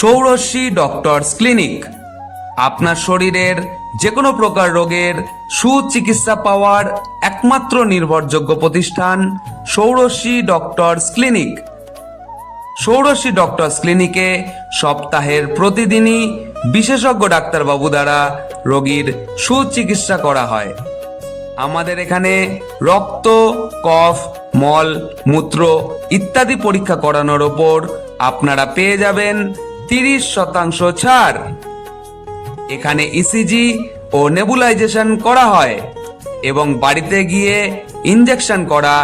ষোড়শী doctors clinic আপনার শরীরের যে কোনো প্রকার রোগের সুচিকিৎসা পাওয়ার একমাত্র নির্ভরযোগ্য প্রতিষ্ঠান ষোড়শী ডক্টরস ক্লিনিক। ষোড়শী ডক্টরস ক্লিনিকে সপ্তাহের প্রতিদিনই বিশেষজ্ঞ ডাক্তারবাবু দ্বারা রোগীর সুচিকিৎসা করা হয়। আমাদের এখানে রক্ত, কফ, মল, মূত্র ইত্যাদি পরীক্ষা করানোর ওপর আপনারা পেয়ে যাবেন 30% ছাড়। এখানে ইসিজি ও নেবুলাইজেশন করা হয় এবং বাড়িতে গিয়ে ইনজেকশন করা,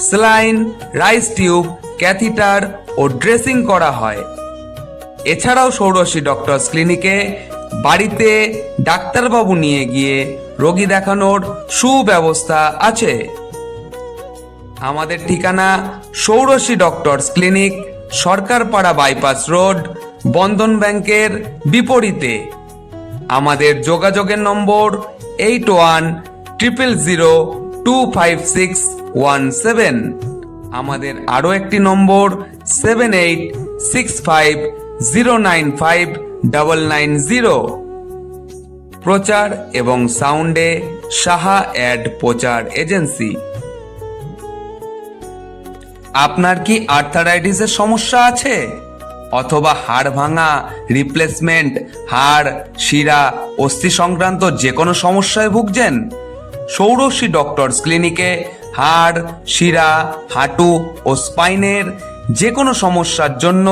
স্যালাইন, রাইস টিউব, ক্যাথিটার ও ড্রেসিং করা হয়। এছাড়াও ষোড়শী ডক্টরস ক্লিনিকে বাড়িতে ডাক্তারবাবু নিয়ে গিয়ে রোগী দেখানোর সুব্যবস্থা আছে। আমাদের ঠিকানা Shorashi doctors clinic, Sarkarpara bypass road, Bandhan ব্যাংকের বিপরীতে। আমাদের যোগাযোগের নম্বর 8100025617। আমাদের আরও একটি নম্বর 7865095990। প্রচার এবং সাউন্ডে সাহা অ্যাড প্রচার এজেন্সি। আপনার কি আর্থারাইটিসের সমস্যা আছে অথবা হাড় ভাঙা, রিপ্লেসমেন্ট, হাড়, শিরা, অস্থি সংক্রান্ত যে কোনো সমস্যায় ভুগছেন? ষোড়শী ডক্টরস ক্লিনিকে হাড়, শিরা, হাঁটু ও স্পাইনের যে কোনো সমস্যার জন্য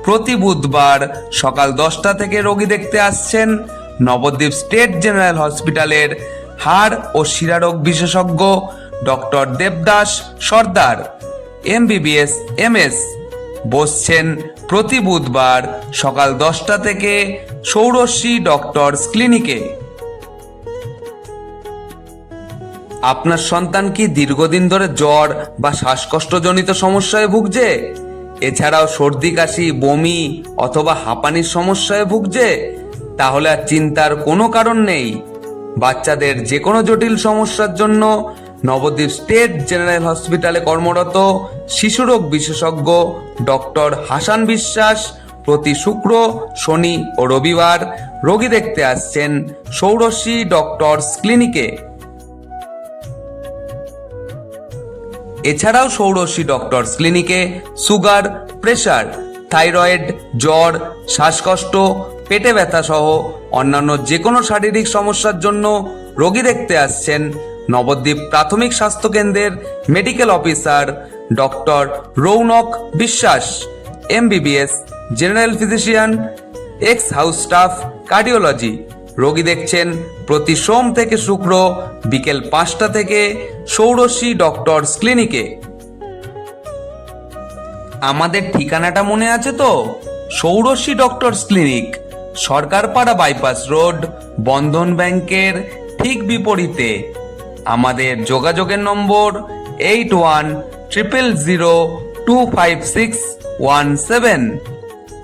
প্রতি বুধবার সকাল 10টা থেকে রোগী দেখতে আসছেন নবদ্বীপ স্টেট জেনারেল হসপিটালের হাড় ও শিরারোগ বিশেষজ্ঞ ডক্টর দেবদাস সর্দার, MBBS MS। বসছেন প্রতি বুধবার সকাল 10টা থেকে ষোড়শী ডক্টরস ক্লিনিকে। আপনার সন্তান কি দীর্ঘদিন ধরে জ্বর বা শ্বাসকষ্টজনিত সমস্যায় ভুগছে? এছাড়াও সর্দি, কাশি, বমি অথবা হাঁপানির সমস্যায় ভুগছে? তাহলে আর চিন্তার কোনো কারণ নেই। বাচ্চাদের যে কোনো জটিল সমস্যার জন্য নবদ্বীপ স্টেট জেনারেল হসপিটালে কর্মরত শিশুরোগ বিশেষজ্ঞ ডক্টর হাসান বিশ্বাস প্রতি শুক্র, শনি ও রবিবার রোগী দেখতে আসছেন ষোড়শী ডক্টরস ক্লিনিকে। এছাড়াও ষোড়শী ডক্টরস ক্লিনিকে সুগার, প্রেশার, থাইরয়েড, জ্বর, শ্বাসকষ্ট, পেটে ব্যথা সহ অন্যান্য যে কোনো শারীরিক সমস্যার জন্য রোগী দেখতে আসছেন নবদ্বীপ প্রাথমিক স্বাস্থ্য কেন্দ্রের মেডিকেল অফিসার ডক্টর রৌনক বিশ্বাস, MBBS, general physician, x house staff, cardiology. রোগী দেখছেন প্রতি সোম থেকে শুক্র বিকেল 5টা থেকে ষোড়শী ডক্টরস ক্লিনিকে। আমাদের ঠিকানাটা মনে আছে তো? Shorashi doctors clinic, Sarkarpara bypass road, Bandhan ব্যাংকের ঠিক বিপরীতে। আমাদের যোগাযোগের নম্বর 8100025617।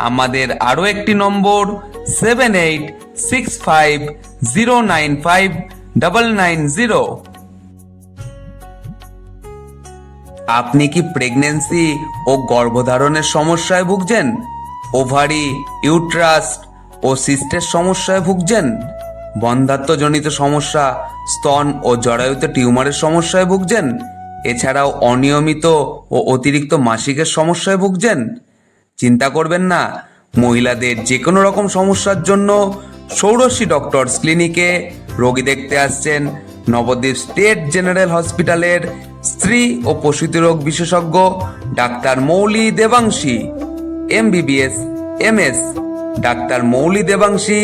আমাদের আরও একটি নম্বর 7865095990। আপনি কি প্রেগন্যান্সি ও গর্ভধারণের সমস্যায় ভুগছেন? ওভারি, ইউট্রাস ও সিস্টের সমস্যায় ভুগছেন? বন্ধ্যাত্বজনিত সমস্যা, স্তন ও জরায়ুতে টিউমারের সমস্যায় ভুগছেন? এছাড়াও অনিয়মিত ও অতিরিক্ত মাসিকের সমস্যায় ভুগছেন? চিন্তা করবেন না। মহিলাদের যে কোনো রকম সমস্যার জন্য ষোড়শী ডক্টরস ক্লিনিকে রোগী দেখতে আসছেন নবদ্বীপ স্টেট জেনারেল হসপিটালের স্ত্রী ও প্রসূতি রোগ বিশেষজ্ঞ ডাক্তার মৌলি দেবাংশী, MBBS MS। ডাক্তার মৌলি দেবাংশী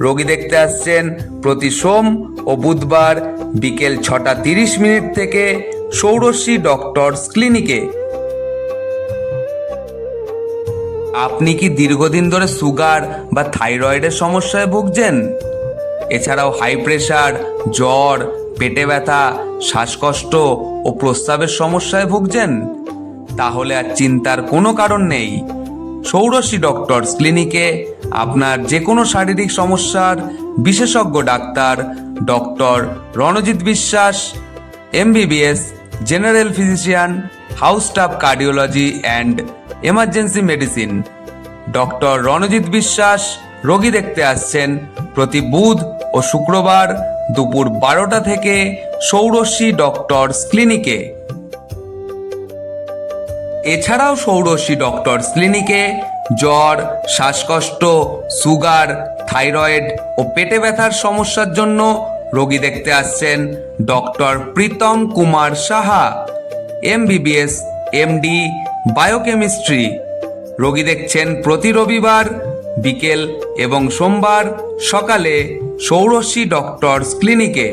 রোগী দেখতে আসছেন প্রতি সোম ও বুধবার বিকেল 6:30 থেকে ষোড়শী ডক্টরস ক্লিনিকে। আপনি কি দীর্ঘদিন ধরে সুগার বা থাইরয়েডের সমস্যায় ভুগছেন? এছাড়াও হাই প্রেশার, জ্বর, পেটে ব্যথা, শ্বাসকষ্ট ও প্রস্রাবের সমস্যায় ভুগছেন? তাহলে আর চিন্তার কোনো কারণ নেই। ষোড়শী ডক্টরস ক্লিনিকে আপনার যে কোনো শারীরিক সমস্যার বিশেষজ্ঞ doctor doctor Ranjit Biswas, MBBS, general physician, house staff, cardiology and emergency medicine. Doctor Ranjit Biswas রোগী দেখতে আসছেন প্রতি বুধ ও শুক্রবার দুপুর 12টা থেকে ষোড়শী ডক্টরস ক্লিনিকে। এছাড়াও ষোড়শী ডক্টরস ক্লিনিকে জ্বর, শ্বাসকষ্ট, সুগার, থাইরয়েড ও পেটে ব্যথার সমস্যার জন্য রোগী দেখতে আসছেন doctor Pritam Kumar Saha, MBBS, MD, biochemistry. রোগী দেখছেন প্রতি রবিবার বিকেল এবং সোমবার সকালে ষোড়শী ডক্টরস ক্লিনিকে।